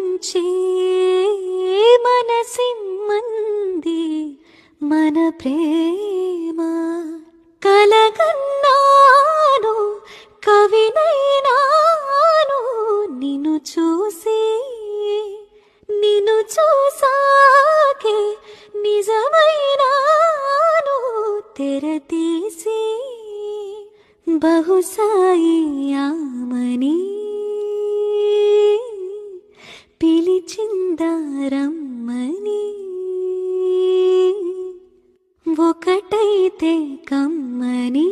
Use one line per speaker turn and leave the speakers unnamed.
నుంచి మనసిమ్మంది మన ప్రేమ. కలగన్నాను కవినైనాను నిన్ను చూసి, నిన్ను చూసాకే నిజమైనాను తెరతీసి. బహుశాయి ఆమని పిలిచిందారమ్మని, ఒకటైతే కమ్మని.